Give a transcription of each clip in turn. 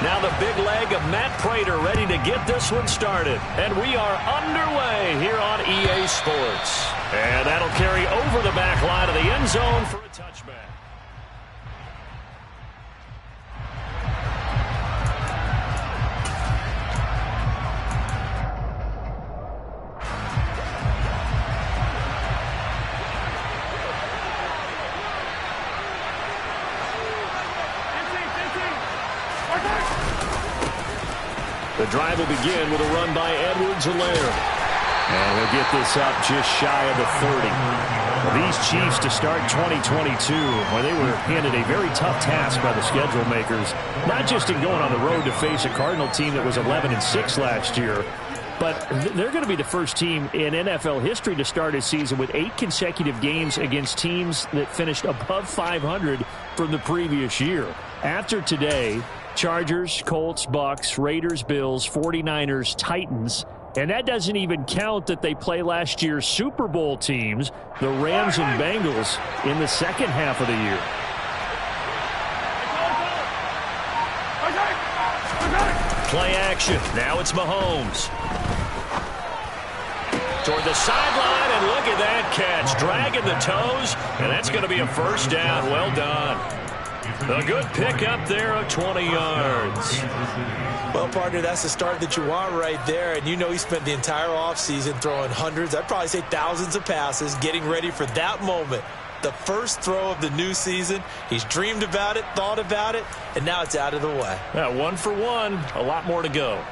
Now the big leg of Matt Prater ready to get this one started. And we are underway here on EA Sports. And that'll carry over the back line of the end zone for a touchback. The drive will begin with a run by Edwards-Helaire. And he'll get this up just shy of the 30. Well, these Chiefs to start 2022, well, they were handed a very tough task by the schedule makers, not just in going on the road to face a Cardinal team that was 11-6 last year, but they're going to be the first team in NFL history to start a season with 8 consecutive games against teams that finished above 500 from the previous year. After today, Chargers, Colts, Bucks, Raiders, Bills, 49ers, Titans. And that doesn't even count that they play last year's Super Bowl teams, the Rams and Bengals, in the second half of the year. Play action. Now it's Mahomes. Toward the sideline, and look at that catch. Dragging the toes, and that's going to be a first down. Well done. A good pickup there of 20 yards. Well, partner, that's the start that you want right there. And you know he spent the entire offseason throwing hundreds, I'd probably say thousands of passes, getting ready for that moment. The first throw of the new season. He's dreamed about it, thought about it, and now it's out of the way. Yeah, 1 for 1. A lot more to go.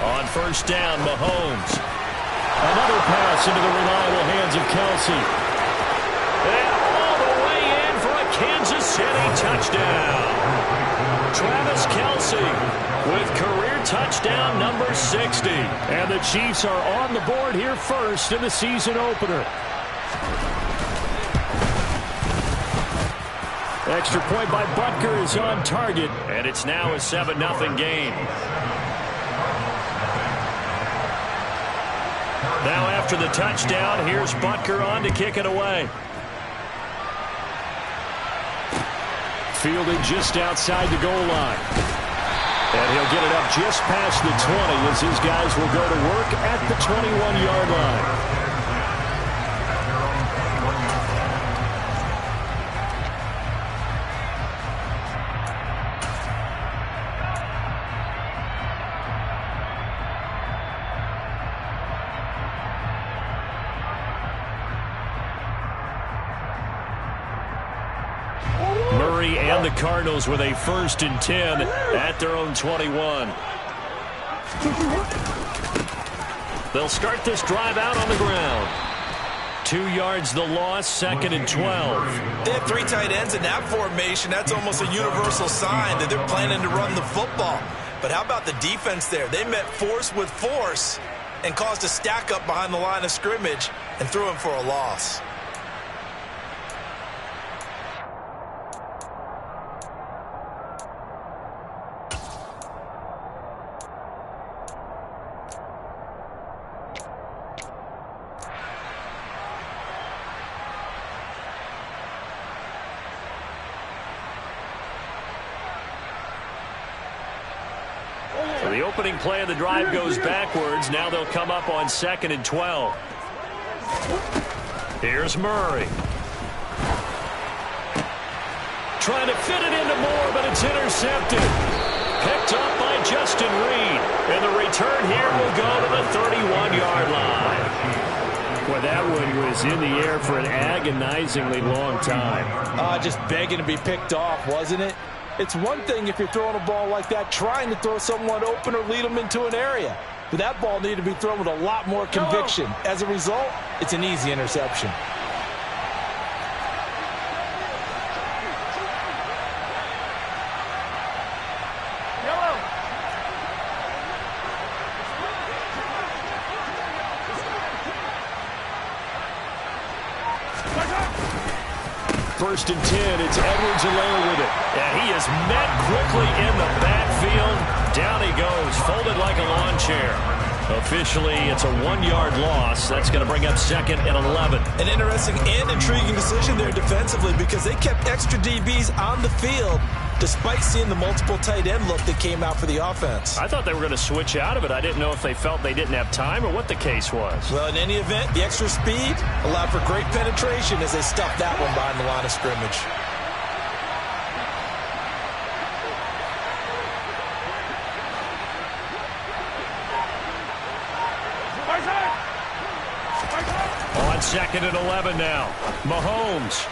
On first down, Mahomes. Another pass into the reliable hands of Kelsey. And all the way in for a Kansas City touchdown. Travis Kelsey with career touchdown number 60. And the Chiefs are on the board here first in the season opener. Extra point by Butker is on target, and it's now a 7-0 game. Now after the touchdown, here's Butker on to kick it away. Fielded just outside the goal line. And he'll get it up just past the 20 as his guys will go to work at the 21-yard line. And the Cardinals with a 1st and 10 at their own 21. They'll start this drive out on the ground. 2 yards the loss, 2nd and 12. They have 3 tight ends in that formation. That's almost a universal sign that they're planning to run the football. But how about the defense there? They met force with force and caused a stack up behind the line of scrimmage and threw him for a loss. So the opening play of the drive goes backwards. Now they'll come up on 2nd and 12. Here's Murray. Trying to fit it into Moore, but it's intercepted. Picked up by Justin Reed. And the return here will go to the 31-yard line. Well, that one was in the air for an agonizingly long time. Just begging to be picked off, wasn't it? It's one thing if you're throwing a ball like that, trying to throw someone open or lead them into an area. But that ball needed to be thrown with a lot more conviction. As a result, it's an easy interception. 1st and 10. It's Edwards-Helaire with it. And he is met quickly in the backfield. Down he goes, folded like a lawn chair. Officially, it's a 1-yard loss. That's going to bring up 2nd and 11. An interesting and intriguing decision there defensively because they kept extra DBs on the field despite seeing the multiple tight end look that came out for the offense. I thought they were going to switch out of it. I didn't know if they felt they didn't have time or what the case was. Well, in any event, the extra speed allowed for great penetration as they stuffed that one behind the line of scrimmage. On 2nd and 11 now. Mahomes.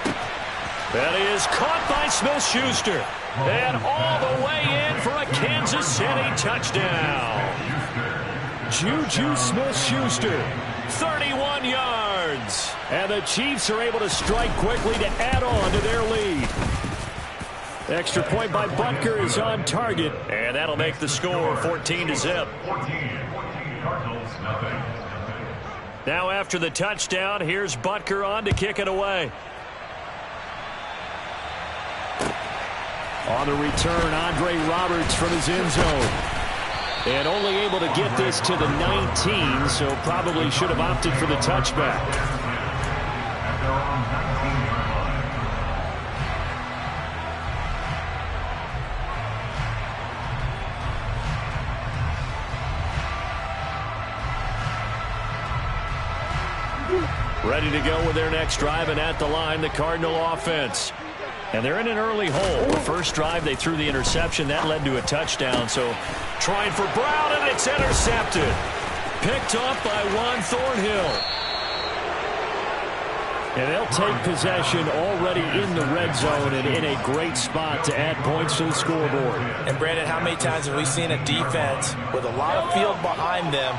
That is caught by Smith-Schuster. And all the way in for a Kansas City touchdown. Juju Smith-Schuster, 31 yards. And the Chiefs are able to strike quickly to add on to their lead. Extra point by Butker is on target. And that'll make the score 14-0. Now after the touchdown, here's Butker on to kick it away. On the return, Andre Roberts from his end zone. And only able to get this to the 19, so probably should have opted for the touchback. Ready to go with their next drive, and at the line, the Cardinal offense. And they're in an early hole. The first drive, they threw the interception. That led to a touchdown. So trying for Brown, and it's intercepted. Picked off by Juan Thornhill. And they'll take possession already in the red zone and in a great spot to add points to the scoreboard. And, Brandon, how many times have we seen a defense with a lot of field behind them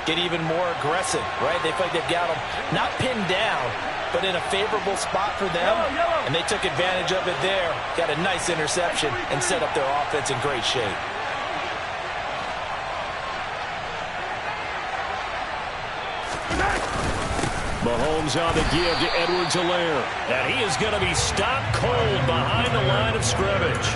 get even more aggressive, right? They feel like they've got them not pinned down, but in a favorable spot for them, and they took advantage of it there. Got a nice interception and set up their offense in great shape. Mahomes on the give to Edwards-Helaire. And he is going to be stopped cold behind the line of scrimmage.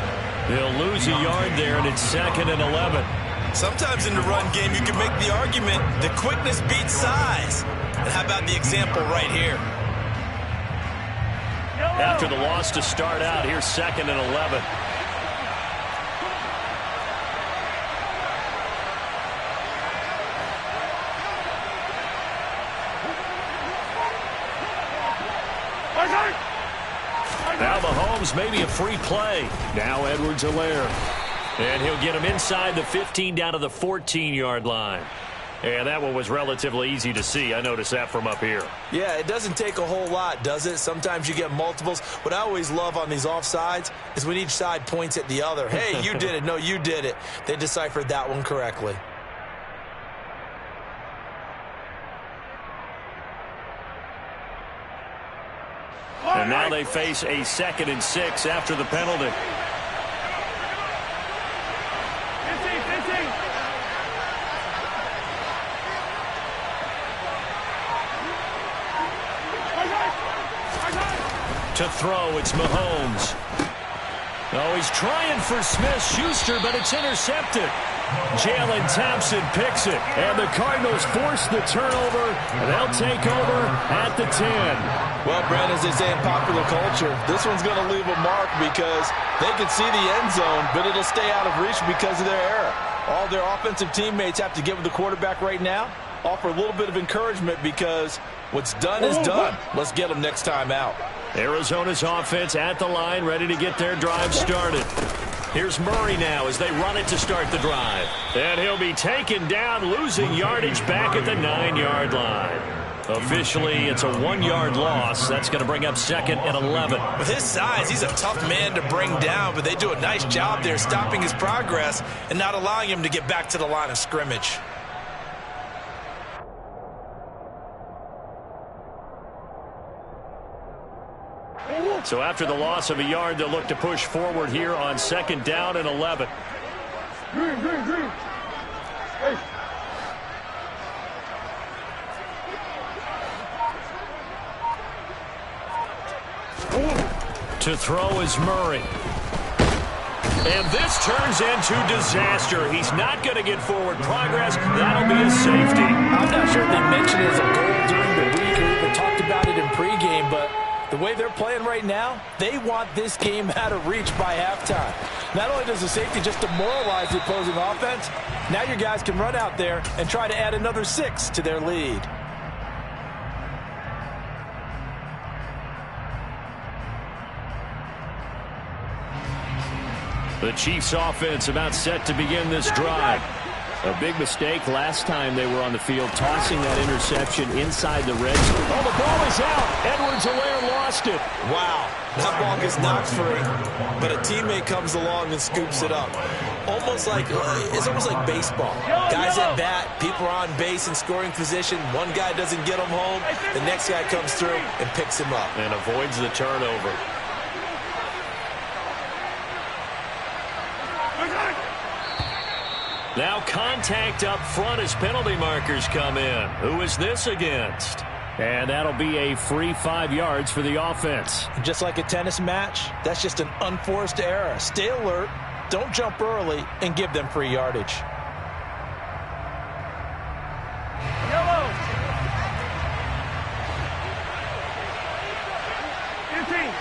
They'll lose a yard there, and it's 2nd and 11. Sometimes in the run game, you can make the argument the quickness beats size. And how about the example right here? After the loss to start out, here's 2nd and 11. Now Mahomes, maybe a free play. Now Edwards-Helaire. And he'll get him inside the 15 down to the 14-yard line. And that one was relatively easy to see. I noticed that from up here. Yeah, it doesn't take a whole lot, does it? Sometimes you get multiples. What I always love on these offsides is when each side points at the other. Hey, you did it. No, you did it. They deciphered that one correctly. And now they face a 2nd and 6 after the penalty. To throw, it's Mahomes. Oh, he's trying for Smith-Schuster, but it's intercepted. Jalen Thompson picks it, and the Cardinals force the turnover, and they'll take over at the 10. Well, Brad, as they say in popular culture, this one's going to leave a mark because they can see the end zone, but it'll stay out of reach because of their error. All their offensive teammates have to get with the quarterback right now, offer a little bit of encouragement because what's done is done. Let's get them next time out. Arizona's offense at the line, ready to get their drive started. Here's Murray now as they run it to start the drive. And he'll be taken down, losing yardage back at the 9-yard line. Officially, it's a 1-yard loss. That's going to bring up 2nd and 11. With his size, he's a tough man to bring down, but they do a nice job there stopping his progress and not allowing him to get back to the line of scrimmage. So after the loss of a yard, they'll look to push forward here on 2nd down and 11. Green. Hey. To throw is Murray. And this turns into disaster. He's not going to get forward progress. That'll be a safety. I'm not sure if they mentioned it as a goal during the week or even talked about it in pregame, but the way they're playing right now, they want this game out of reach by halftime. Not only does the safety just demoralize the opposing offense, now your guys can run out there and try to add another 6 to their lead. The Chiefs offense about set to begin this drive. A big mistake last time they were on the field, tossing that interception inside the red zone. Oh, the ball is out. Edwards-Helaire lost it. Wow, that ball gets knocked free, but a teammate comes along and scoops it up. It's almost like baseball. Guys at bat, people are on base in scoring position. One guy doesn't get him home. The next guy comes through and picks him up. And avoids the turnover. Now contact up front as penalty markers come in. Who is this against? And that'll be a free 5 yards for the offense. Just like a tennis match, that's just an unforced error. Stay alert, don't jump early, and give them free yardage. Yellow. 15.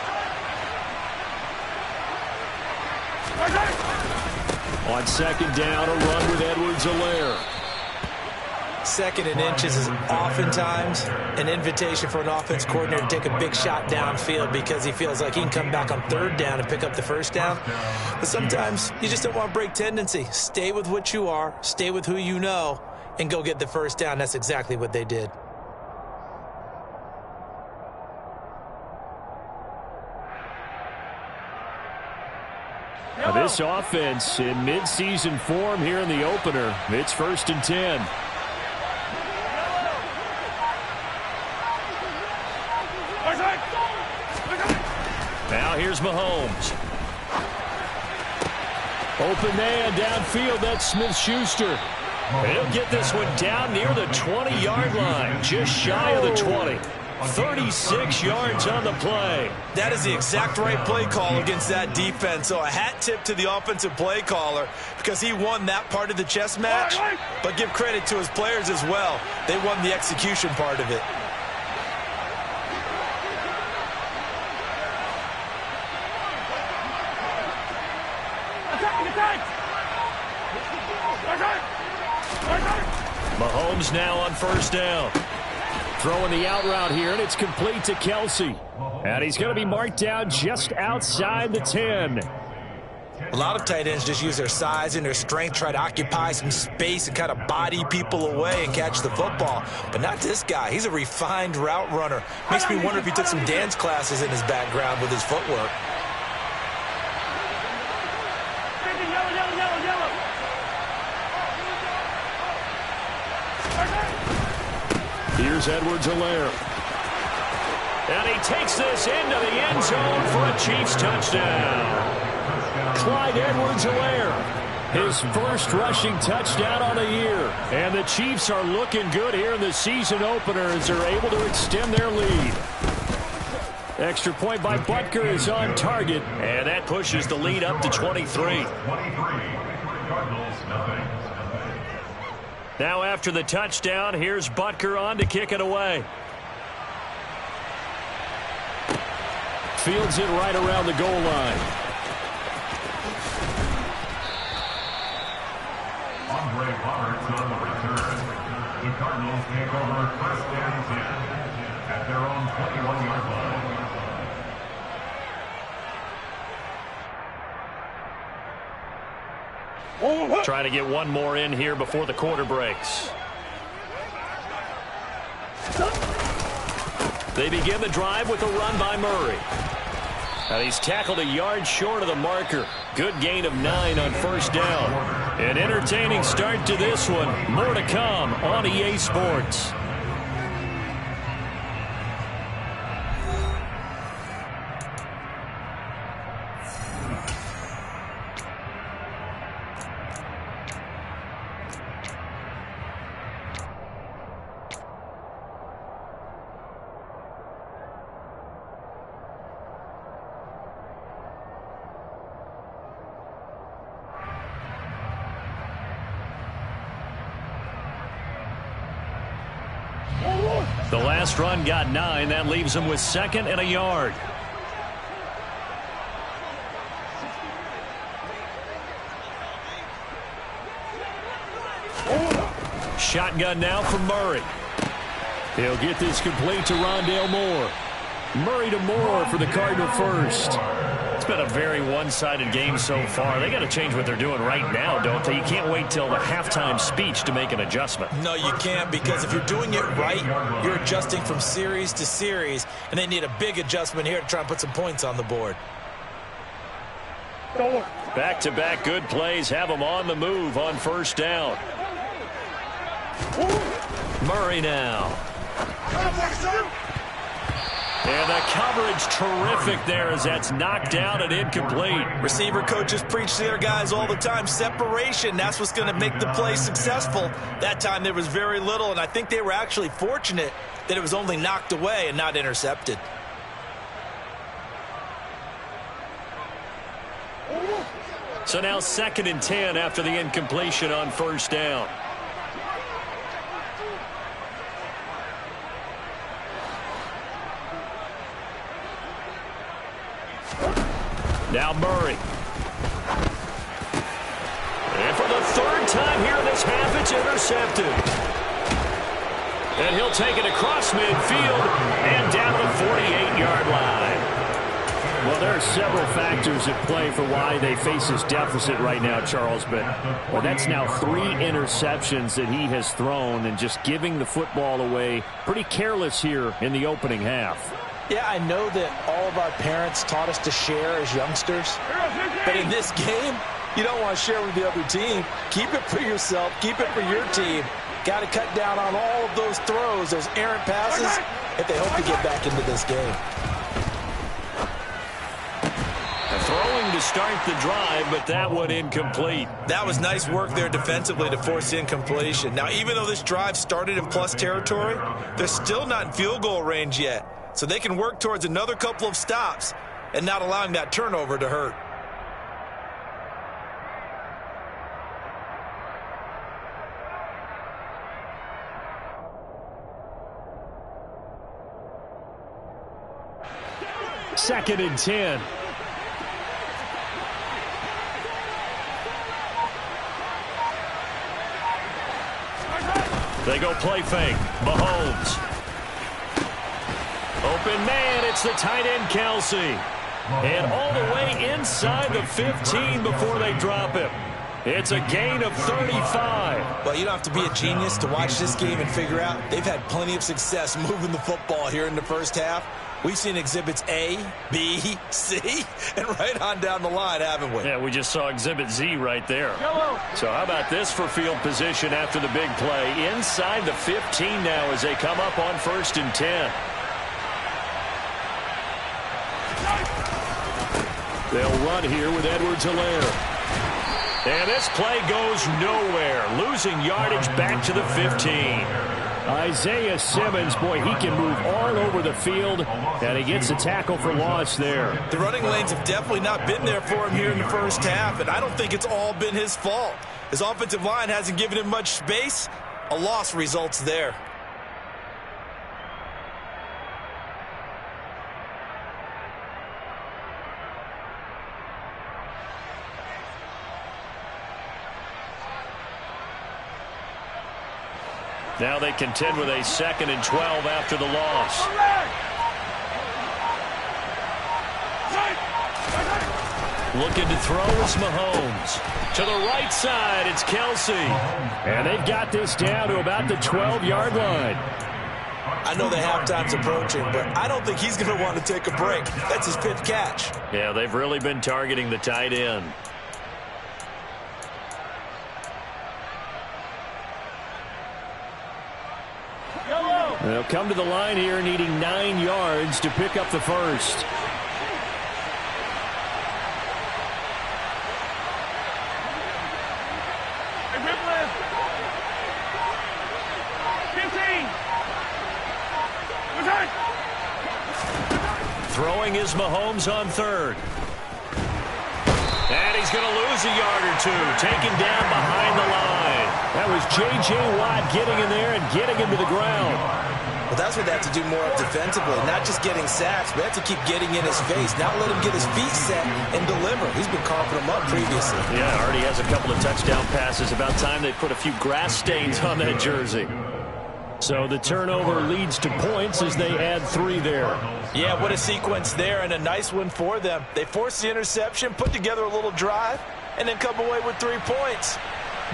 On second down, a run with Edwards-Helaire. 2nd and inches is oftentimes an invitation for an offense coordinator to take a big shot downfield because he feels like he can come back on 3rd down and pick up the 1st down. But sometimes you just don't want to break tendency. Stay with what you are, stay with who you know, and go get the 1st down. That's exactly what they did. Now this offense in midseason form here in the opener. It's 1st and 10. Now here's Mahomes. Open man downfield. That's Smith-Schuster. He'll get this one down near the 20-yard line, just shy of the 20. 36 yards on the play. That is the exact right play call against that defense. So a hat tip to the offensive play caller because he won that part of the chess match. But give credit to his players as well. They won the execution part of it. Mahomes now on 1st down. Throwing the out route here, and it's complete to Kelsey. And he's going to be marked down just outside the 10. A lot of tight ends just use their size and their strength, try to occupy some space and kind of body people away and catch the football. But not this guy. He's a refined route runner. Makes me wonder if he took some dance classes in his background with his footwork. Here's Edwards-Helaire. And he takes this into the end zone for a Chiefs touchdown. Clyde Edwards-Helaire, his first rushing touchdown on the year. And the Chiefs are looking good here in the season opener as they're able to extend their lead. Extra point by Butker is on target. And that pushes the lead up to 23. Now after the touchdown, here's Butker on to kick it away. Fields it right around the goal line. Andre Roberts on the return. The Cardinals take over 1st and 10 at their own 21-yard line. Trying to get one more in here before the quarter breaks. They begin the drive with a run by Murray. And he's tackled a yard short of the marker. Good gain of 9 on 1st down. An entertaining start to this one. More to come on EA Sports. The last run got 9. That leaves him with 2nd and a yard. Shotgun now from Murray. He'll get this complete to Rondale Moore. Murray to Moore for the Cardinal first. It's been a very one-sided game so far. They got to change what they're doing right now, don't they? You can't wait till the halftime speech to make an adjustment. No, you can't, because if you're doing it right, you're adjusting from series to series, and they need a big adjustment here to try and put some points on the board. Back-to-back good plays have them on the move on first down. Murray now. And the coverage terrific there as that's knocked out and incomplete. Receiver coaches preach to their guys all the time. Separation, that's what's going to make the play successful. That time there was very little, and I think they were actually fortunate that it was only knocked away and not intercepted. So now 2nd and 10 after the incompletion on first down. Now Murray. And for the 3rd time here in this half, it's intercepted. And he'll take it across midfield and down the 48-yard line. Well, there are several factors at play for why they face this deficit right now, Charles. But that's now 3 interceptions that he has thrown and just giving the football away pretty careless here in the opening half. Yeah, I know that all of our parents taught us to share as youngsters. But in this game, you don't want to share with the other team. Keep it for yourself. Keep it for your team. Got to cut down on all of those throws, those errant passes, if they hope to get back into this game. Throwing to start the drive, but that one incomplete. That was nice work there defensively to force incompletion. Now, even though this drive started in plus territory, they're still not in field goal range yet. So they can work towards another couple of stops and not allowing that turnover to hurt. Second and 10. They go play fake. Mahomes. Open man, it's the tight end, Kelsey. And all the way inside the 15 before they drop him. It's a gain of 35. Well, you don't have to be a genius to watch this game and figure out they've had plenty of success moving the football here in the first half. We've seen exhibits A, B, C, and right on down the line, haven't we? Yeah, we just saw exhibit Z right there. So how about this for field position after the big play? Inside the 15 now as they come up on 1st and 10. They'll run here with Edwards-Helaire. And this play goes nowhere. Losing yardage back to the 15. Isaiah Simmons, boy, he can move all over the field, and he gets a tackle for loss there. The running lanes have definitely not been there for him here in the first half, and I don't think it's all been his fault. His offensive line hasn't given him much space. A loss results there. Now they contend with a 2nd and 12 after the loss. Looking to throw is Mahomes. To the right side, it's Kelsey. And they've got this down to about the 12-yard line. I know the halftime's approaching, but I don't think he's going to want to take a break. That's his 5th catch. Yeah, they've really been targeting the tight end. They'll come to the line here needing 9 yards to pick up the first. Throwing is Mahomes on 3rd. And he's going to lose a yard or two. Taken down behind the line. That was was J.J. Watt getting in there and getting him to the ground. Well, that's what they have to do more of defensively. Not just getting sacks, but they have to keep getting in his face. Not let him get his feet set and deliver. He's been carving them up previously. Yeah, already has a couple of touchdown passes. About time they put a few grass stains on that jersey. So the turnover leads to points as they add 3 there. Yeah, what a sequence there, and a nice one for them. They forced the interception, put together a little drive, and then come away with 3 points.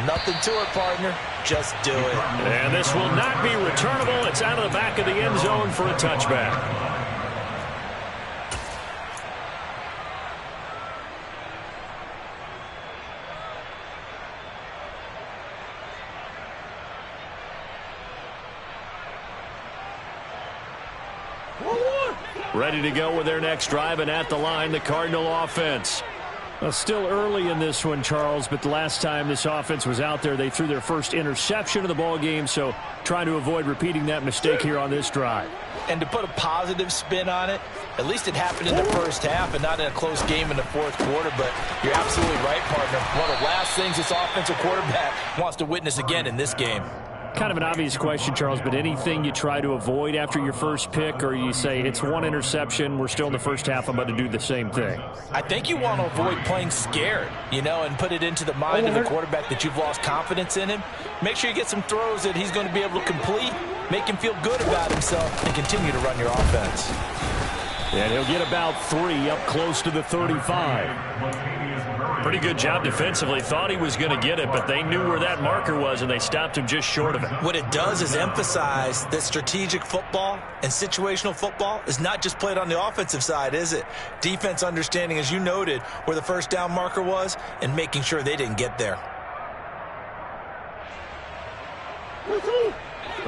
Nothing to it, partner. Just do it. And this will not be returnable. It's out of the back of the end zone for a touchback. Ready to go with their next drive, and at the line, the Cardinal offense. Well, still early in this one, Charles, but the last time this offense was out there, they threw their first interception of the ball game, so trying to avoid repeating that mistake here on this drive. And to put a positive spin on it, at least it happened in the first half and not in a close game in the fourth quarter, but you're absolutely right, partner. One of the last things this offensive quarterback wants to witness again in this game. Kind of an obvious question, Charles, but anything you try to avoid after your first pick, or you say it's 1 interception, we're still in the first half, I'm about to do the same thing? I think you want to avoid playing scared, and put it into the mind of the quarterback that you've lost confidence in him. Make sure you get some throws that he's going to be able to complete, make him feel good about himself, and continue to run your offense. And he'll get about 3 up close to the 35. Pretty good job defensively. Thought he was going to get it, but they knew where that marker was, and they stopped him just short of it. What it does is emphasize that strategic football and situational football is not just played on the offensive side, is it? Defense understanding, as you noted, where the first down marker was and making sure they didn't get there.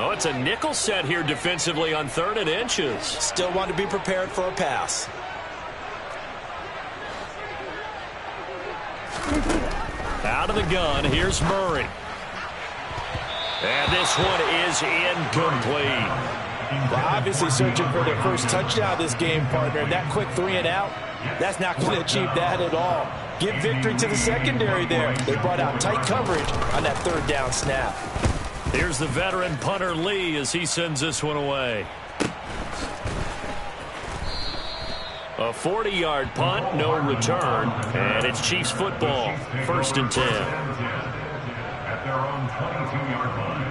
Oh, it's a nickel set here defensively on 3rd and inches. Still want to be prepared for a pass. Out of the gun, here's Murray. And this one is incomplete. Well, obviously searching for their first touchdown this game, partner. And that quick 3 and out, that's not going to achieve that at all. Give victory to the secondary there. They brought out tight coverage on that 3rd down snap. Here's the veteran punter Lee as he sends this one away. A 40-yard punt, no return, and it's Chiefs football, 1st and 10. At their own 22-yard line.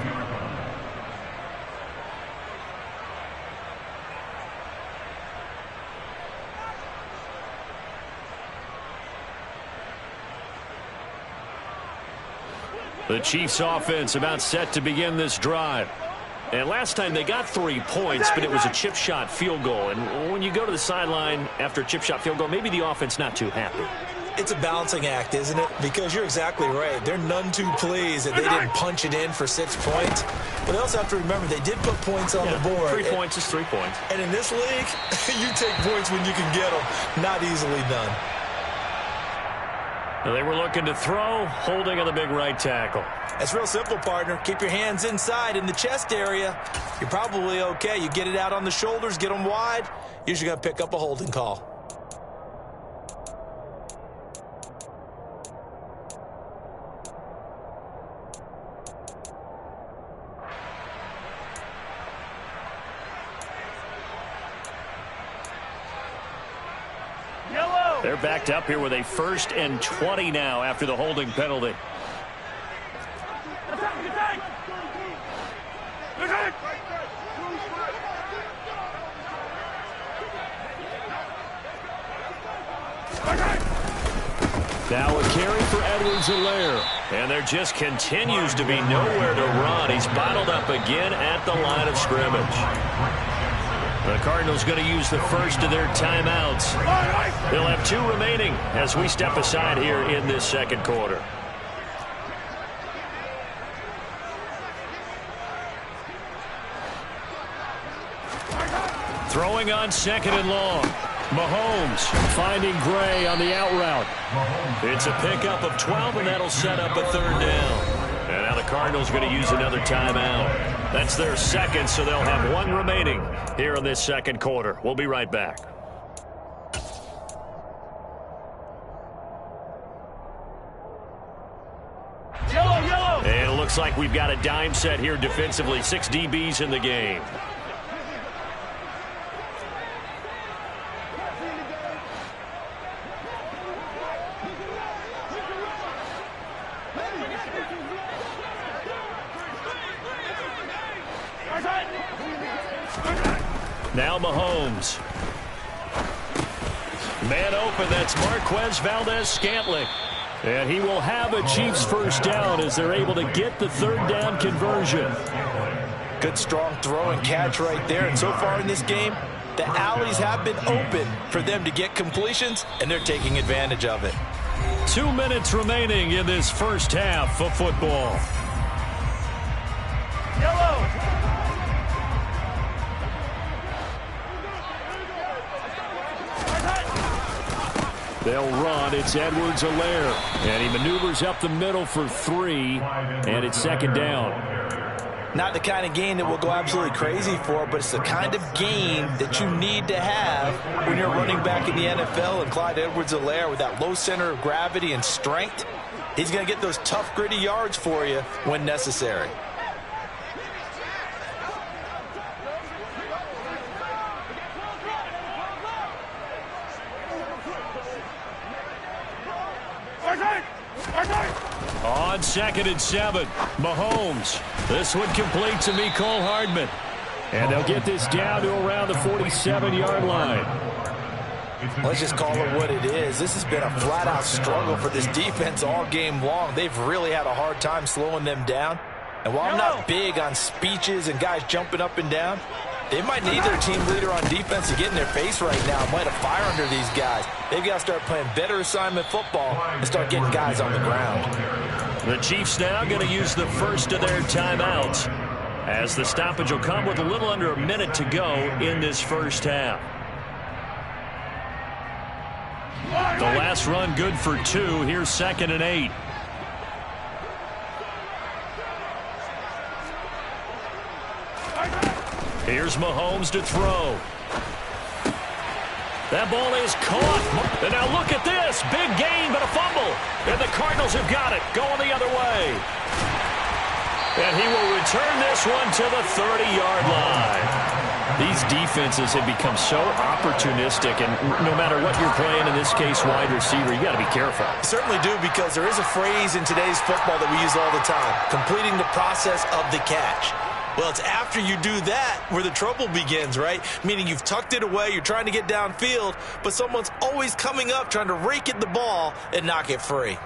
The Chiefs offense about set to begin this drive. And last time they got 3 points, but it was a chip shot field goal. And when you go to the sideline after a chip shot field goal, maybe the offense not too happy. It's a balancing act, isn't it? Because you're exactly right. They're none too pleased that they didn't punch it in for 6 points. But they also have to remember they did put points on the board. 3 points is 3 points. And in this league, you take points when you can get them. Not easily done. They were looking to throw, holding on the big right tackle. It's real simple, partner. Keep your hands inside in the chest area. You're probably okay. You get it out on the shoulders, get them wide. Usually going to pick up a holding call. They're backed up here with a 1st and 20 now after the holding penalty. Now a carry for Edwards-Helaire. And there just continues to be nowhere to run. He's bottled up again at the line of scrimmage. The Cardinals going to use the first of their timeouts. They'll have 2 remaining as we step aside here in this second quarter. Throwing on 2nd and long. Mahomes finding Gray on the out route. It's a pickup of 12, and that'll set up a 3rd down. And now the Cardinals going to use another timeout. That's their second, so they'll have 1 remaining here in this second quarter. We'll be right back. And it looks looks like we've got a dime set here defensively. 6 DBs in the game. Now Mahomes. Man open, that's Marquez Valdez-Scantling. And he will have a Chiefs first down as they're able to get the third down conversion. Good strong throw and catch right there. And so far in this game, the alleys have been open for them to get completions, and they're taking advantage of it. 2 minutes remaining in this first half of football. Yellow. They'll run. It's Edwards-Helaire. And he maneuvers up the middle for 3. And it's second down. Not the kind of game that we'll go absolutely crazy for, but it's the kind of game that you need to have when you're running back in the NFL. And Clyde Edwards-Helaire, with that low center of gravity and strength, he's going to get those tough, gritty yards for you when necessary. On 2nd and 7, Mahomes. This one complete to Mecole Hardman. And they'll get this down to around the 47-yard line. Let's just call it what it is. This has been a flat-out struggle for this defense all game long. They've really had a hard time slowing them down. And while I'm not big on speeches and guys jumping up and down, they might need their team leader on defense to get in their face right now and light a fire under these guys. They've got to start playing better assignment football and start getting guys on the ground. The Chiefs now going to use the first of their timeouts, as the stoppage will come with a little under a minute to go in this first half. The last run good for 2. Here's 2nd and 8. Here's Mahomes to throw. That ball is caught. And now look at this. Big gain, but a fumble. And the Cardinals have got it. Going the other way. And he will return this one to the 30-yard line. These defenses have become so opportunistic, and no matter what you're playing, in this case wide receiver, you got to be careful. Certainly do, because there is a phrase in today's football that we use all the time: completing the process of the catch. Well, it's after you do that where the trouble begins, right? Meaning you've tucked it away, you're trying to get downfield, but someone's always coming up trying to rake at the ball and knock it free.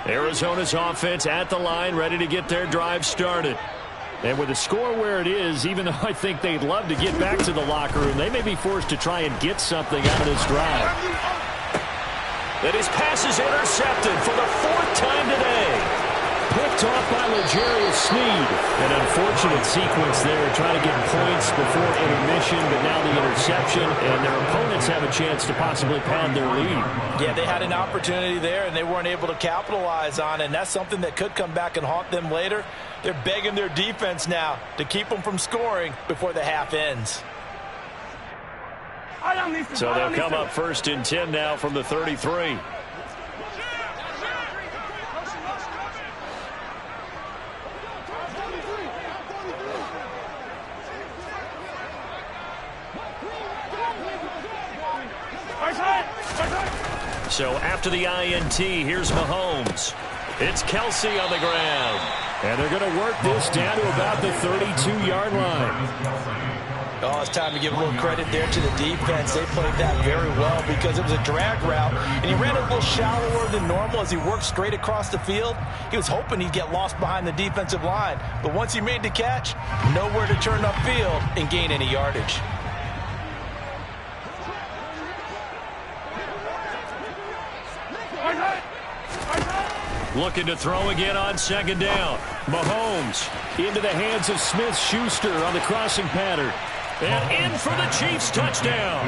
Arizona's offense at the line, ready to get their drive started. And with the score where it is, even though I think they'd love to get back to the locker room, they may be forced to try and get something out of this drive. And his pass is intercepted for the 4th time today. Picked off by L'Jarius Sneed. An unfortunate sequence there, trying to get points before intermission, but now the interception, and their opponents have a chance to possibly pad their lead. Yeah, they had an opportunity there, and they weren't able to capitalize on it, and that's something that could come back and haunt them later. They're begging their defense now to keep them from scoring before the half ends. So they'll come up 1st and 10 now from the 33. So after the INT, here's Mahomes. It's Kelsey on the ground. And they're going to work this down to about the 32-yard line. Oh, it's time to give a little credit there to the defense. They played that very well because it was a drag route, and he ran a little shallower than normal as he worked straight across the field. He was hoping he'd get lost behind the defensive line, but once he made the catch, nowhere to turn upfield and gain any yardage. Looking to throw again on 2nd down. Mahomes into the hands of Smith-Schuster on the crossing pattern. And in for the Chiefs touchdown.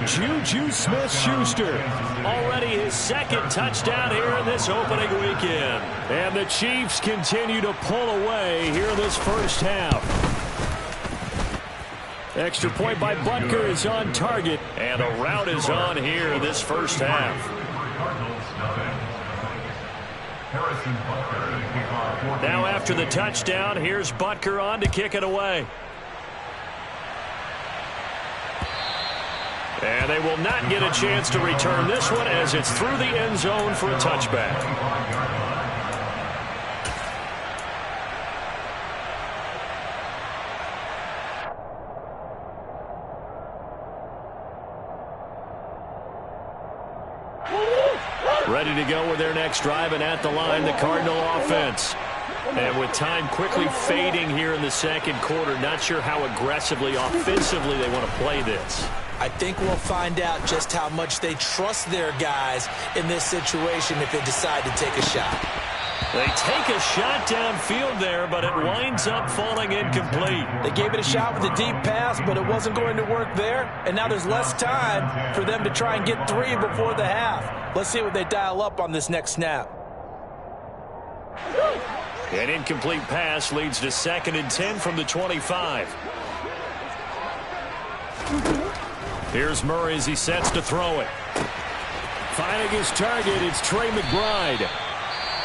Juju Smith-Schuster. Already his 2nd touchdown here in this opening weekend. And the Chiefs continue to pull away here in this first half. Extra point by Butker is on target, and a rout is on here this first half. Now after the touchdown, here's Butker on to kick it away. And they will not get a chance to return this one as it's through the end zone for a touchback. Ready to go with their next drive, and at the line, the Cardinal offense. And with time quickly fading here in the second quarter, not sure how aggressively, offensively they want to play this. I think we'll find out just how much they trust their guys in this situation if they decide to take a shot. They take a shot downfield there, but it winds up falling incomplete. They gave it a shot with a deep pass, but it wasn't going to work there. And now there's less time for them to try and get 3 before the half. Let's see what they dial up on this next snap. An incomplete pass leads to 2nd and 10 from the 25. Here's Murray as he sets to throw it. Finding his target, it's Trey McBride.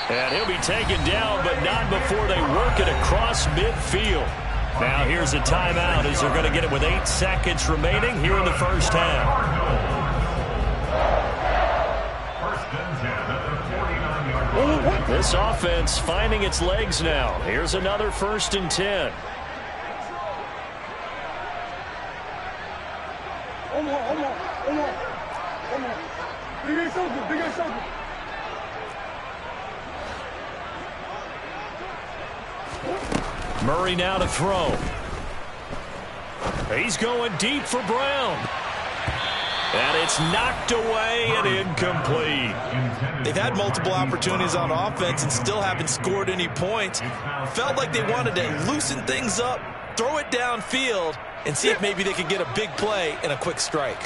And he'll be taken down, but not before they work it across midfield. Now here's a timeout as they're going to get it with 8 seconds remaining here in the first half. This offense finding its legs now. Here's another 1st and 10. Murray now to throw. He's going deep for Brown. And it's knocked away and incomplete. They've had multiple opportunities on offense and still haven't scored any points. Felt like they wanted to loosen things up, throw it downfield, and see if maybe they could get a big play and a quick strike.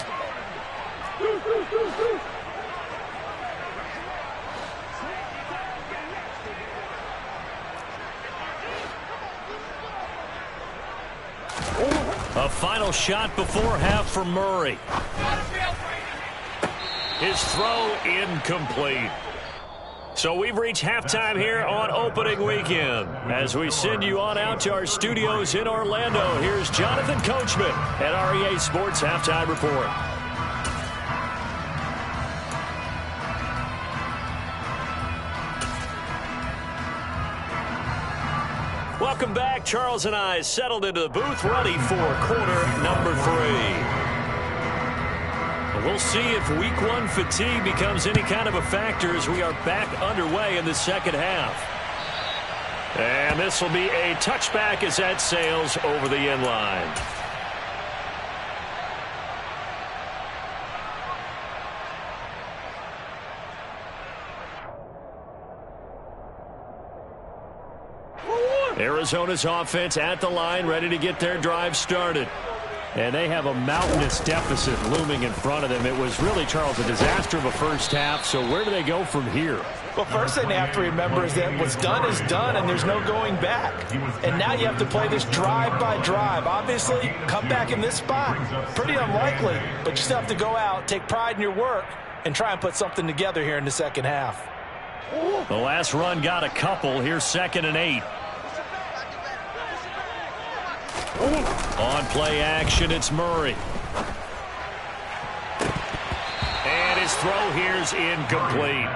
A final shot before half for Murray. His throw incomplete. So we've reached halftime here on opening weekend. As we send you on out to our studios in Orlando, here's Jonathan Coachman at REA Sports Halftime Report. Welcome back. Charles and I settled into the booth, ready for quarter number 3. We'll see if week 1 fatigue becomes any kind of a factor as we are back underway in the second half. And this will be a touchback as that sails over the end line. Arizona's offense at the line, ready to get their drive started. And they have a mountainous deficit looming in front of them. It was really, Charles, a disaster of a first half. So where do they go from here? Well, first thing they have to remember is that what's done is done, and there's no going back. And now you have to play this drive by drive. Obviously, come back in this spot, pretty unlikely. But you still have to go out, take pride in your work, and try and put something together here in the second half. The last run got a couple. Here's 2nd and 8. On play action, it's Murray. And his throw here's incomplete.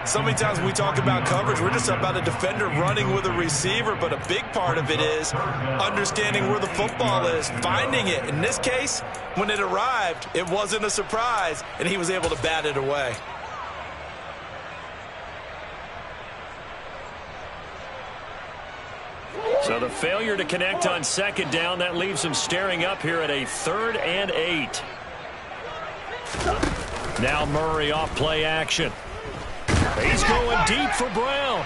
So many times when we talk about coverage, we're just about a defender running with a receiver, but a big part of it is understanding where the football is, finding it. In this case, when it arrived, it wasn't a surprise, and he was able to bat it away. So the failure to connect on 2nd down, that leaves him staring up here at a 3rd and 8. Now Murray off play action. He's going deep for Brown.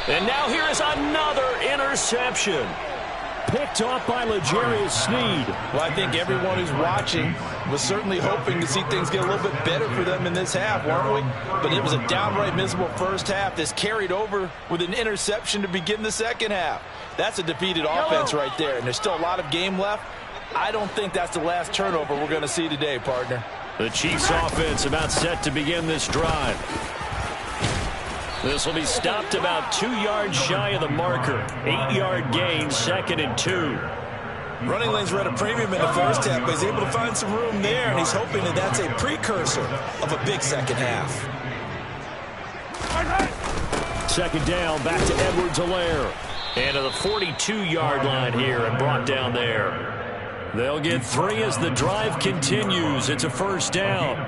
And now here is another interception. picked off by L'Jarius Sneed. Well, I think everyone who's watching was certainly hoping to see things get a little bit better for them in this half, weren't we? But it was a downright miserable first half. This carried over with an interception to begin the second half. That's a defeated offense right there, and there's still a lot of game left. I don't think that's the last turnover we're going to see today, partner. The Chiefs offense about set to begin this drive. This will be stopped about 2 yards shy of the marker. 8-yard gain, 2nd and 2. Running lanes were at a premium in the first half, but he's able to find some room there, and he's hoping that that's a precursor of a big second half. Second down, back to Edwards-Helaire. And to the 42-yard line here and brought down there. They'll get 3 as the drive continues. It's a first down.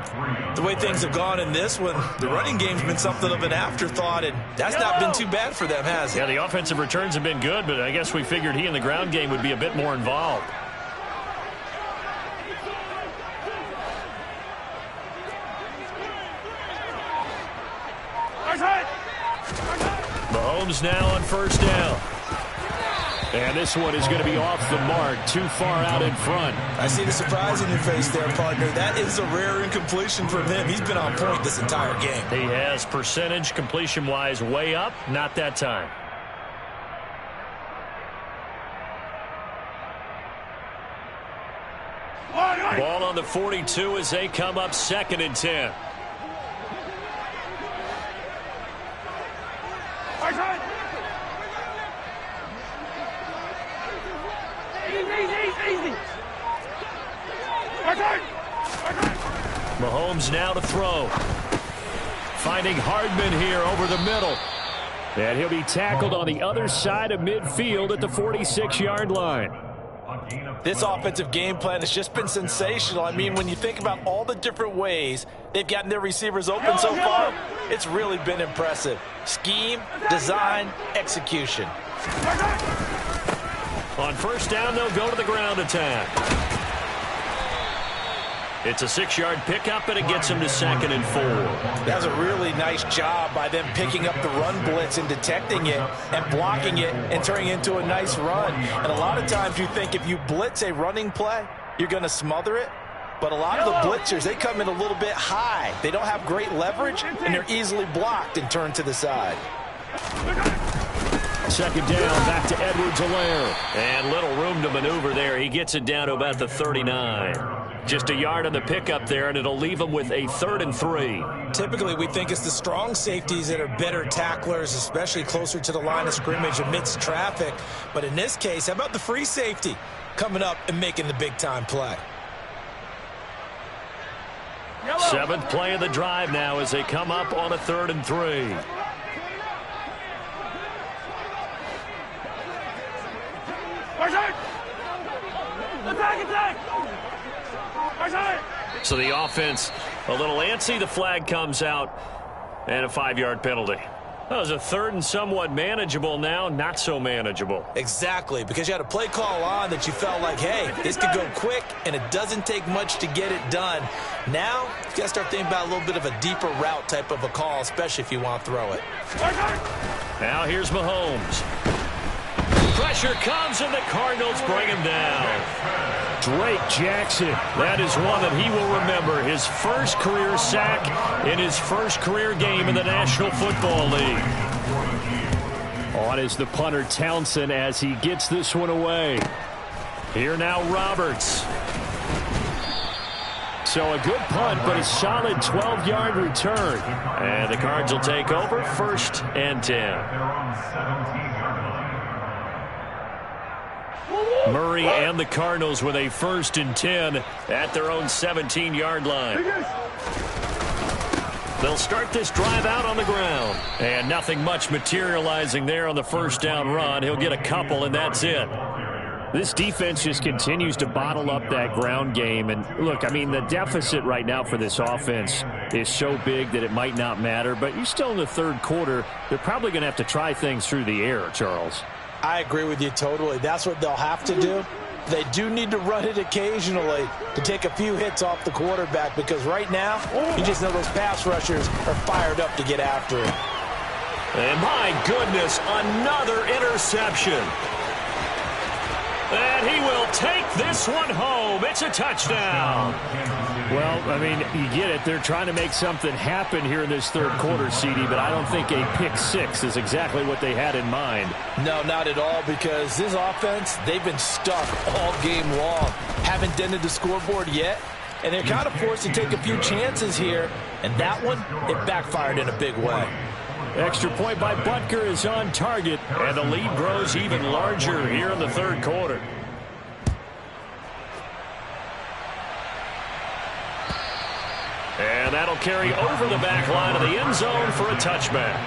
The way things have gone in this one, the running game's been something of an afterthought, and that's not been too bad for them, has it? Yeah, the offensive returns have been good, but I guess we figured he in the ground game would be a bit more involved. Mahomes now on first down. And this one is going to be off the mark, too far out in front. I see the surprise in your face there, partner. That is a rare incompletion from him. He's been on point this entire game. He has percentage completion-wise way up, not that time. Ball on the 42 as they come up 2nd and 10. Mahomes now to throw. Finding Hardman here over the middle. And he'll be tackled on the other side of midfield at the 46-yard line. This offensive game plan has just been sensational. I mean, when you think about all the different ways they've gotten their receivers open so far, it's really been impressive. Scheme, design, execution. On first down, they'll go to the ground attack. It's a 6-yard pickup, and it gets him to 2nd and 4. That was a really nice job by them picking up the run blitz and detecting it and blocking it and turning it into a nice run. And a lot of times you think if you blitz a running play, you're going to smother it. But a lot of the blitzers, they come in a little bit high. They don't have great leverage, and they're easily blocked and turned to the side. Second down, back to Edwards-Helaire. And little room to maneuver there. He gets it down to about the 39. Just a yard on the pickup there, and it'll leave him with a 3rd and 3. Typically, we think it's the strong safeties that are better tacklers, especially closer to the line of scrimmage amidst traffic. But in this case, how about the free safety coming up and making the big-time play? 7th play of the drive now as they come up on a 3rd and 3. So the offense a little antsy. The flag comes out and a 5-yard penalty. That was a 3rd and somewhat manageable, now not so manageable. Exactly, because you had a play call on that you felt like, hey, this could go quick and it doesn't take much to get it done. Now you got to start thinking about a little bit of a deeper route type of a call, especially if you want to throw it. Now here's Mahomes. Pressure comes, and the Cardinals bring him down. Drake Jackson, that is one that he will remember. His first career sack in his first career game in the National Football League. On is the punter Townsend as he gets this one away. Here now Roberts. So a good punt, but a solid 12-yard return. And the Cards will take over 1st and 10. Murray and the Cardinals with a 1st and 10 at their own 17-yard line. They'll start this drive out on the ground. And nothing much materializing there on the first down run. He'll get a couple, and that's it. This defense just continues to bottle up that ground game. And look, I mean, the deficit right now for this offense is so big that it might not matter. But you're still in the 3rd quarter. They're probably going to have to try things through the air, Charles. I agree with you totally. That's what they'll have to do. They do need to run it occasionally to take a few hits off the quarterback, because right now, you just know those pass rushers are fired up to get after him. And my goodness, another interception. And he will take this one home. It's a touchdown. Well, I mean, you get it. They're trying to make something happen here in this third quarter, CD, but I don't think a pick six is exactly what they had in mind. No, not at all, because this offense, they've been stuck all game long. Haven't dented the scoreboard yet, and they're kind of forced to take a few chances here, and that one, it backfired in a big way. Extra point by Butker is on target, and the lead grows even larger here in the third quarter. And that'll carry over the back line of the end zone for a touchback.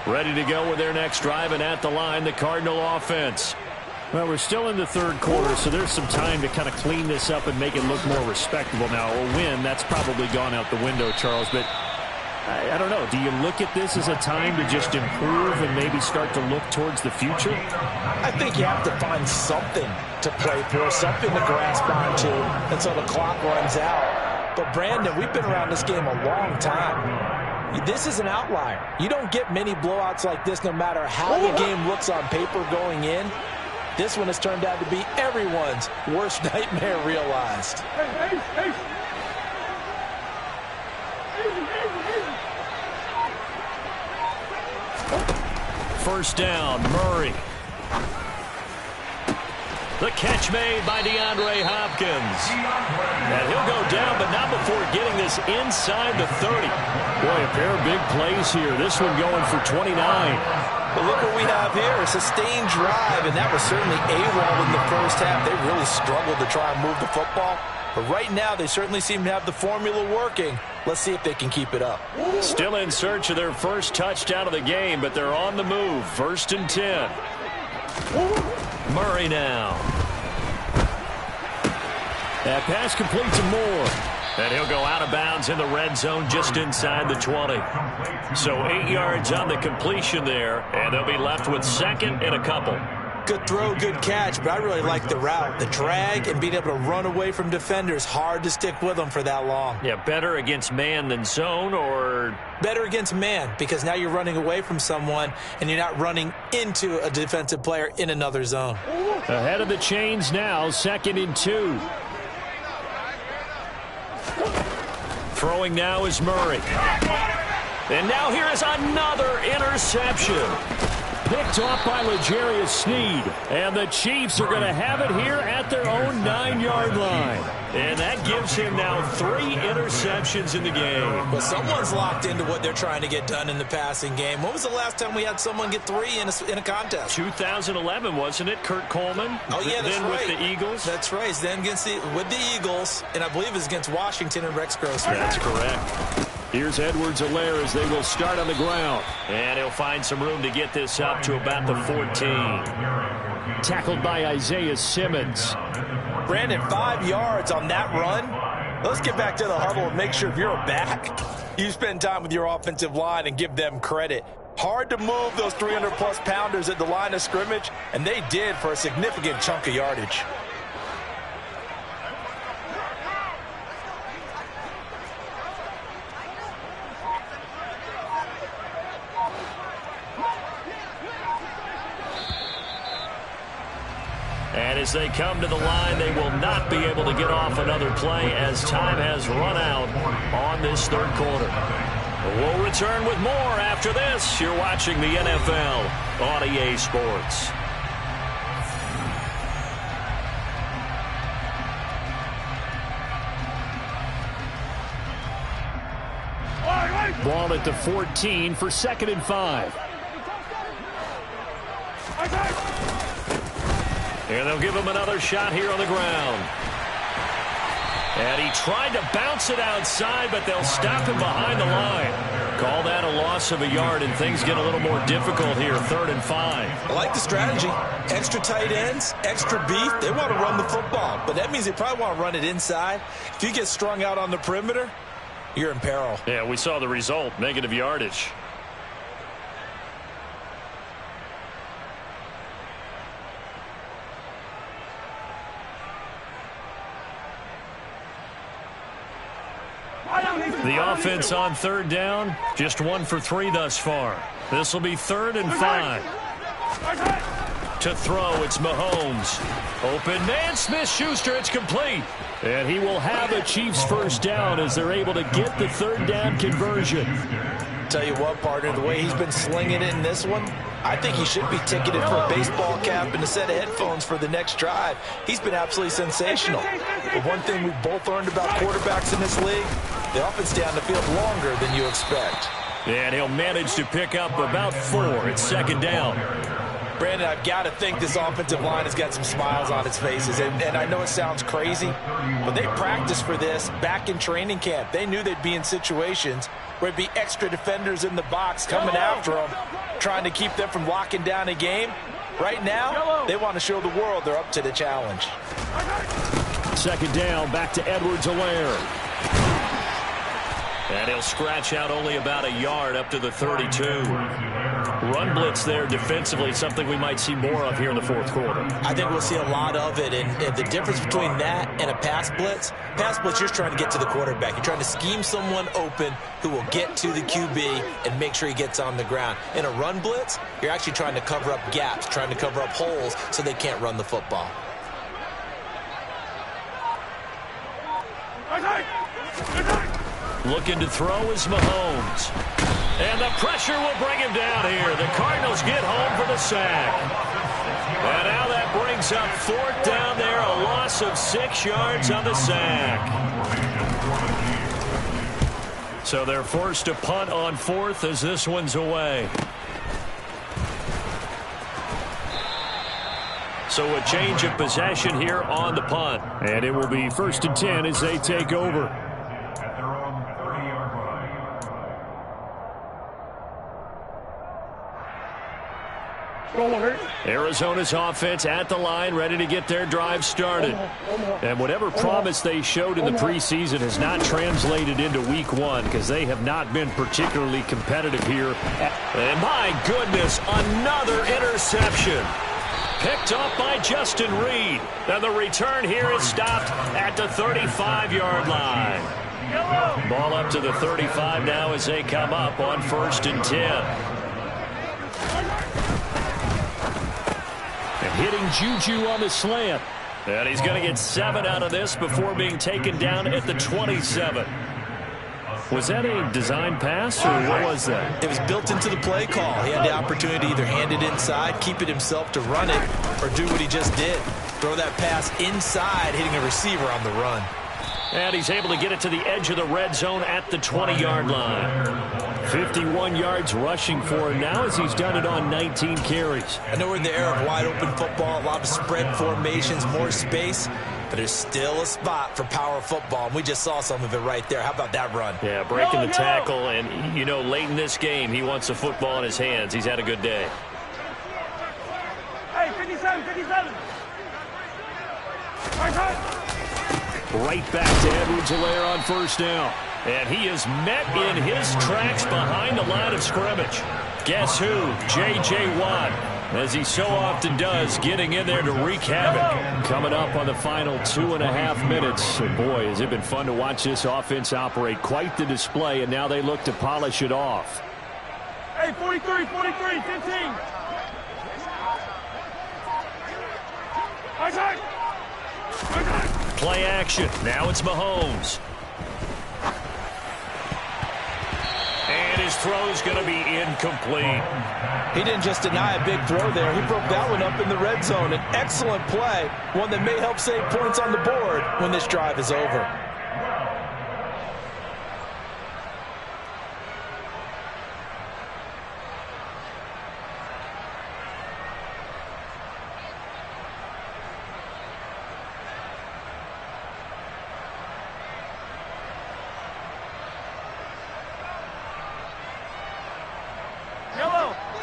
Ready to go with their next drive, and at the line, the Cardinal offense. Well, we're still in the third quarter, so there's some time to kind of clean this up and make it look more respectable. Now, a win, that's probably gone out the window, Charles, but I don't know. Do you look at this as a time to just improve and maybe start to look towards the future? I think you have to find something to play for, something to grasp onto until the clock runs out. But, Brandon, we've been around this game a long time. This is an outlier. You don't get many blowouts like this no matter how the game looks on paper going in. This one has turned out to be everyone's worst nightmare realized. First down, Murray. The catch made by DeAndre Hopkins. And he'll go down, but not before getting this inside the 30. Boy, a pair of big plays here. This one going for 29. But look what we have here, a sustained drive, and that was certainly AWOL in the first half. They really struggled to try and move the football. But right now, they certainly seem to have the formula working. Let's see if they can keep it up. Still in search of their first touchdown of the game, but they're on the move. 1st and 10. Murray now. That pass complete to Moore. And he'll go out of bounds in the red zone just inside the 20. So 8 yards on the completion there, and they'll be left with 2nd and a couple. Good throw, good catch, but I really like the route. The drag and being able to run away from defenders, hard to stick with them for that long. Yeah, better against man than zone, or? Better against man, because now you're running away from someone and you're not running into a defensive player in another zone. Ahead of the chains now, 2nd and 2. Throwing now is Murray. And now here is another interception. Picked off by L'Jarius Sneed. And the Chiefs are going to have it here at their own 9-yard line. And that gives him now 3 interceptions in the game. But someone's locked into what they're trying to get done in the passing game. When was the last time we had someone get 3 in a contest? 2011, wasn't it? Kurt Coleman? Oh, yeah, that's then right. With the Eagles? That's right. Then with the Eagles, and I believe it's against Washington and Rex Grossman. That's correct. Here's Edwards-Helaire as they will start on the ground. And he'll find some room to get this up to about the 14. Tackled by Isaiah Simmons. Brandon, 5 yards on that run. Let's get back to the huddle and make sure if you're a back, you spend time with your offensive line and give them credit. Hard to move those 300-plus pounders at the line of scrimmage, and they did for a significant chunk of yardage. And as they come to the line, they will not be able to get off another play as time has run out on this third quarter. We'll return with more after this. You're watching the NFL on EA Sports. Ball at the 14 for 2nd and 5. And they'll give him another shot here on the ground. And he tried to bounce it outside, but they'll stop him behind the line. Call that a loss of a yard, and things get a little more difficult here, 3rd and 5. I like the strategy. Extra tight ends, extra beef. They want to run the football, but that means they probably want to run it inside. If you get strung out on the perimeter, you're in peril. Yeah, we saw the result, negative yardage. The offense on third down, just 1 for 3 thus far. This will be 3rd and 5. To throw, it's Mahomes. Open man, Smith-Schuster, it's complete. And he will have a Chiefs first down as they're able to get the 3rd down conversion. Tell you what, partner, the way he's been slinging it in this one, I think he should be ticketed for a baseball cap and a set of headphones for the next drive. He's been absolutely sensational. But one thing we've both learned about quarterbacks in this league, they often stay on the field longer than you expect. And he'll manage to pick up about 4. It's 2nd down. Brandon, I've got to think this offensive line has got some smiles on its faces. And I know it sounds crazy, but they practiced for this back in training camp. They knew they'd be in situations where there'd be extra defenders in the box coming after them, trying to keep them from locking down a game. Right now, they want to show the world they're up to the challenge. 2nd down, back to Edwards-Helaire. And he'll scratch out only about a yard up to the 32. Run blitz there defensively, something we might see more of here in the 4th quarter. I think we'll see a lot of it, and the difference between that and a pass blitz, you're just trying to get to the quarterback. You're trying to scheme someone open who will get to the QB and make sure he gets on the ground. In a run blitz, you're actually trying to cover up gaps, trying to cover up holes so they can't run the football. Looking to throw is Mahomes. And the pressure will bring him down here. The Cardinals get home for the sack. And now that brings up 4th down there, a loss of 6 yards on the sack. So they're forced to punt on 4th as this one's away. So a change of possession here on the punt. And it will be 1st and 10 as they take over. Arizona's offense at the line, ready to get their drive started. And whatever promise they showed in the preseason has not translated into week 1 because they have not been particularly competitive here. And my goodness, another interception. Picked up by Justin Reed. And the return here is stopped at the 35-yard line. Ball up to the 35 now as they come up on 1st and 10. Hitting Juju on the slant. And he's going to get 7 out of this before being taken down at the 27. Was that a design pass, or what was that? It was built into the play call. He had the opportunity to either hand it inside, keep it himself to run it, or do what he just did. Throw that pass inside, hitting a receiver on the run. And he's able to get it to the edge of the red zone at the 20-yard line. 51 yards rushing for him now as he's done it on 19 carries. I know we're in the era of wide-open football, a lot of spread formations, more space, but there's still a spot for power football, and we just saw some of it right there. How about that run? Yeah, breaking the tackle, and, you know, late in this game, he wants the football in his hands. He's had a good day. Hey, 57, 57. Right back to Edwards-Helaire on 1st down. And he is met in his tracks behind the line of scrimmage. Guess who? J.J. Watt, as he so often does, getting in there to wreak havoc. Coming up on the final 2.5 minutes. And boy, has it been fun to watch this offense operate. Quite the display, and now they look to polish it off. Hey, 43, 43, 15. Play action. Now it's Mahomes. And his throw's going to be incomplete. He didn't just deny a big throw there. He broke that one up in the red zone. An excellent play, one that may help save points on the board when this drive is over.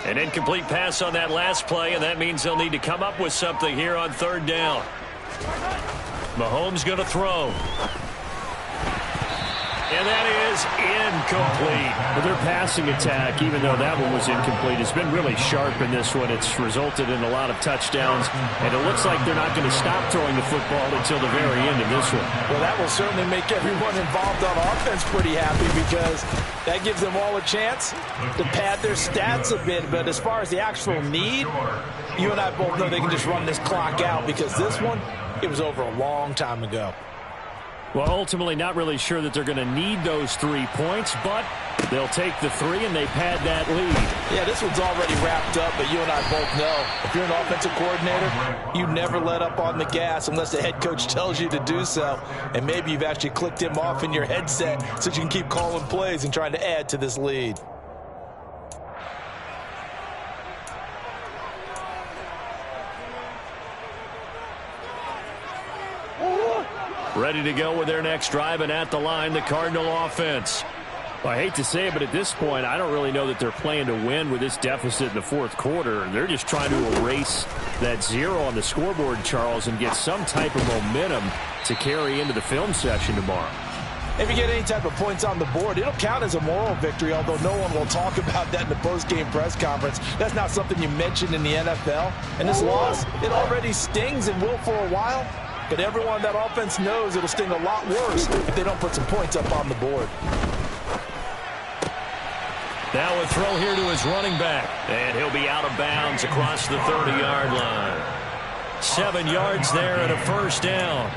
An incomplete pass on that last play, and that means they'll need to come up with something here on 3rd down. Mahomes going to throw. And that is incomplete. Well, their passing attack, even though that one was incomplete, has been really sharp in this one. It's resulted in a lot of touchdowns, and it looks like they're not going to stop throwing the football until the very end of this one. Well, that will certainly make everyone involved on offense pretty happy because that gives them all a chance to pad their stats a bit. But as far as the actual need, you and I both know they can just run this clock out because this one, it was over a long time ago. Well, ultimately not really sure that they're going to need those 3 points, but they'll take the 3 and they pad that lead. Yeah, this one's already wrapped up, but you and I both know if you're an offensive coordinator, you never let up on the gas unless the head coach tells you to do so. And maybe you've actually clicked him off in your headset so you can keep calling plays and trying to add to this lead. Ready to go with their next drive, and at the line, the Cardinal offense. Well, I hate to say it, but at this point, I don't really know that they're playing to win with this deficit in the fourth quarter. They're just trying to erase that 0 on the scoreboard, Charles, and get some type of momentum to carry into the film session tomorrow. If you get any type of points on the board, it'll count as a moral victory, although no one will talk about that in the post-game press conference. That's not something you mentioned in the NFL. And this loss, it already stings and will for a while. But everyone on that offense knows it'll sting a lot worse if they don't put some points up on the board. Now a throw here to his running back. And he'll be out of bounds across the 30-yard line. 7 yards there and a first down.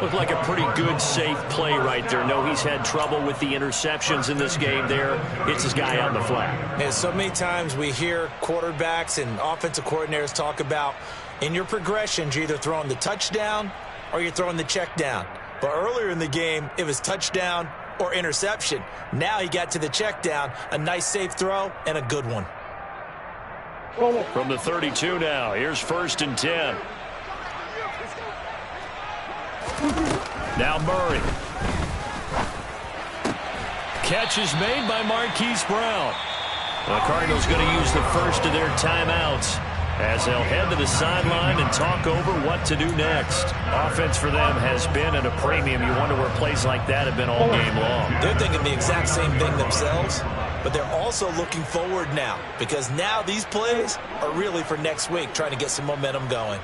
Looked like a pretty good, safe play right there. No, he's had trouble with the interceptions in this game there. It's his guy out in the flat. And so many times we hear quarterbacks and offensive coordinators talk about in your progressions, you're either throwing the touchdown or you're throwing the check down. But earlier in the game, it was touchdown or interception. Now he got to the check down, a nice safe throw and a good one. From the 32 now, here's 1st and 10. Now Murray. Catch is made by Marquise Brown. The Cardinals going to use the first of their timeouts as they'll head to the sideline and talk over what to do next. Offense for them has been at a premium. You wonder where plays like that have been all game long. They're thinking the exact same thing themselves, but they're also looking forward now because now these plays are really for next week, trying to get some momentum going.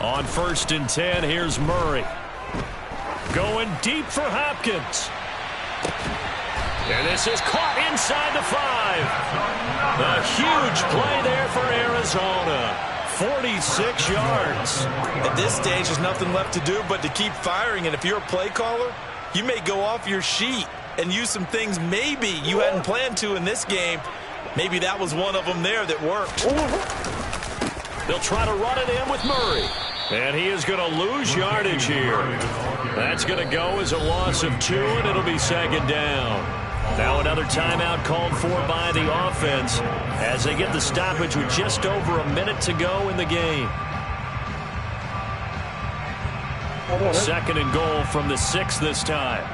On 1st and 10, here's Murray. Going deep for Hopkins. And this is caught inside the 5. A huge play there for Arizona. 46 yards. At this stage, there's nothing left to do but to keep firing. And if you're a play caller, you may go off your sheet and use some things maybe you hadn't planned to in this game. Maybe that was one of them there that worked. They'll try to run it in with Murray. And he is going to lose yardage here. That's going to go as a loss of 2, and it'll be 2nd down. Now another timeout called for by the offense as they get the stoppage with just over a minute to go in the game. 2nd and goal from the 6 this time.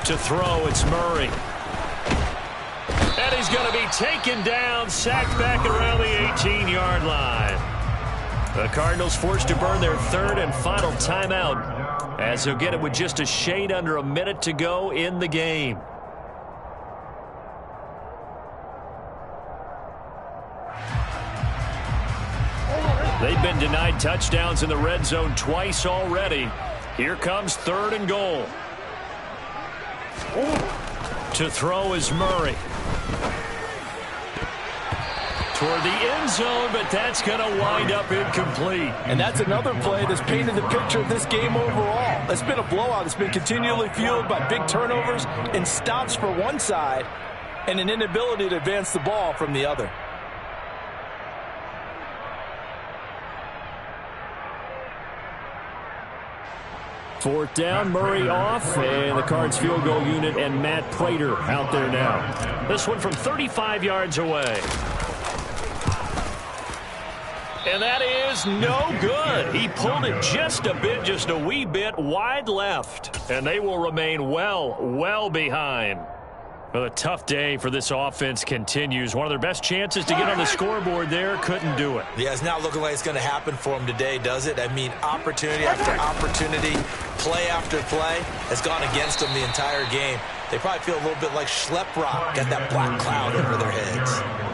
To throw, it's Murray. And he's going to be taken down, sacked back around the 18-yard line. The Cardinals forced to burn their 3rd and final timeout as they'll get it with just a shade under a minute to go in the game. They've been denied touchdowns in the red zone twice already. Here comes 3rd and goal. To throw is Murray. Toward the end zone, but that's going to wind up incomplete. And that's another play that's painted the picture of this game overall. It's been a blowout. It's been continually fueled by big turnovers and stops for one side and an inability to advance the ball from the other. Fourth down, Murray off, and the Cards field goal unit and Matt Prater out there now. This one from 35 yards away. And that is no good. He pulled it just a wee bit wide left. And they will remain well behind. Well, a tough day for this offense continues. One of their best chances to get on the scoreboard there, couldn't do it. Yeah, it's not looking like it's going to happen for them today, does it? I mean, opportunity after opportunity, play after play has gone against them the entire game. They probably feel a little bit like Schlep Rock, got that black cloud over their heads.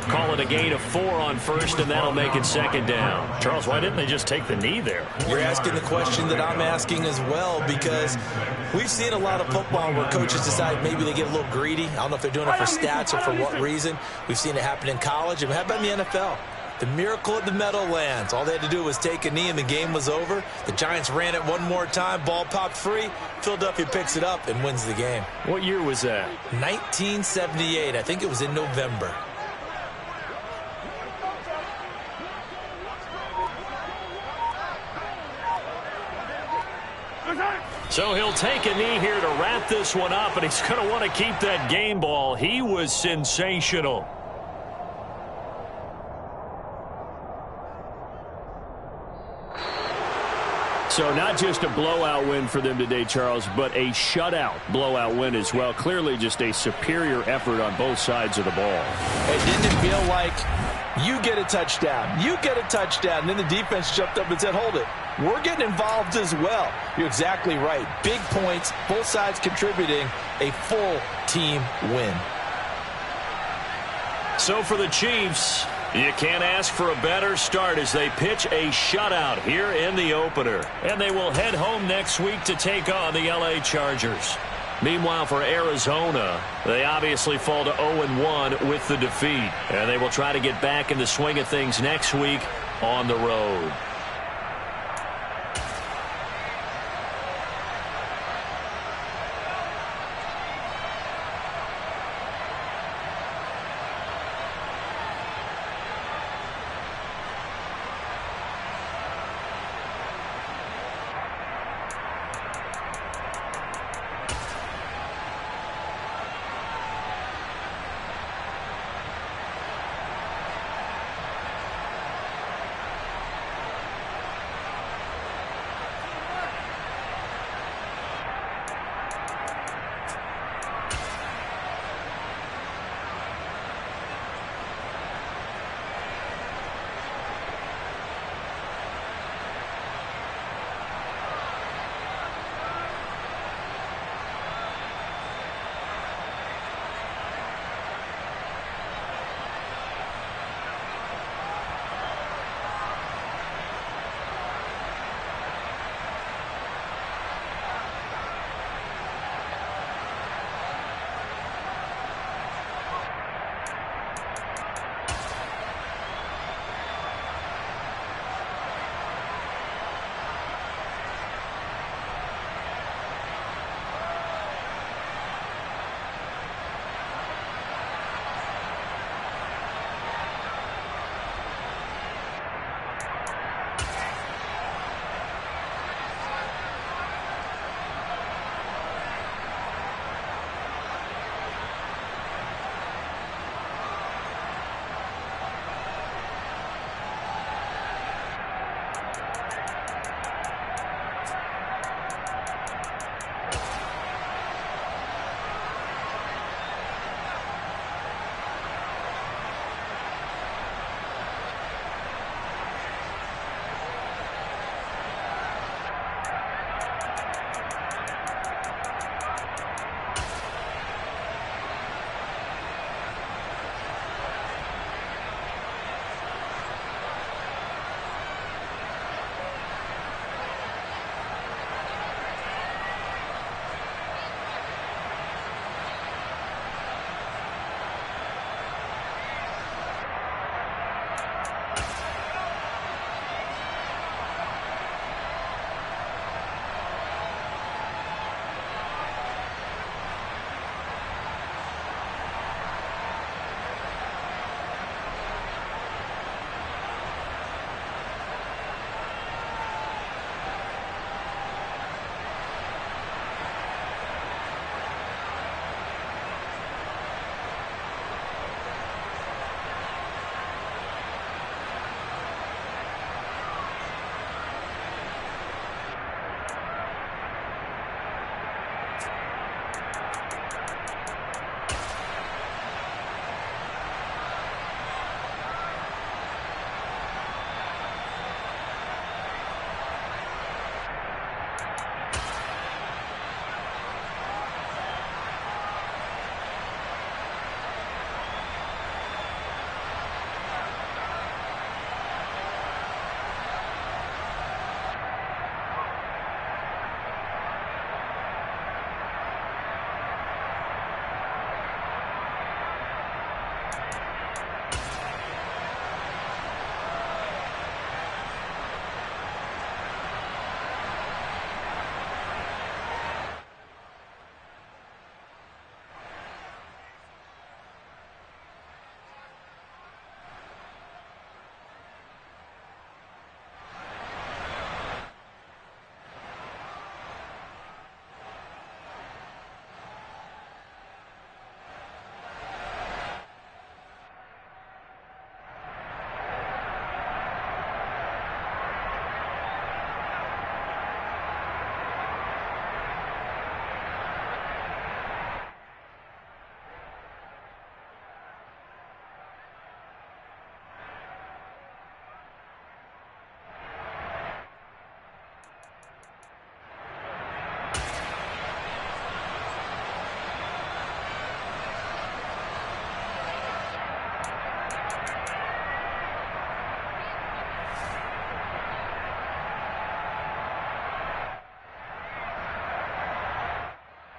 Call it a gain of 4 on first, and that'll make it second down. Charles, why didn't they just take the knee there? You're asking the question that I'm asking as well, because we've seen a lot of football where coaches decide maybe they get a little greedy. I don't know if they're doing it for stats or for what reason. We've seen it happen in college, and how about in the NFL? The miracle at the Meadowlands. All they had to do was take a knee and the game was over. The Giants ran it one more time. Ball popped free. Philadelphia picks it up and wins the game. What year was that? 1978. I think it was in November. So he'll take a knee here to wrap this one up, and he's going to want to keep that game ball. He was sensational. So not just a blowout win for them today, Charles, but a shutout blowout win as well. Clearly just a superior effort on both sides of the ball. It didn't feel like you get a touchdown, you get a touchdown, and then the defense jumped up and said, hold it. We're getting involved as well. You're exactly right. Big points, both sides contributing, a full team win. So for the Chiefs, you can't ask for a better start as they pitch a shutout here in the opener. And they will head home next week to take on the LA Chargers. Meanwhile, for Arizona, they obviously fall to 0-1 with the defeat. And they will try to get back in the swing of things next week on the road.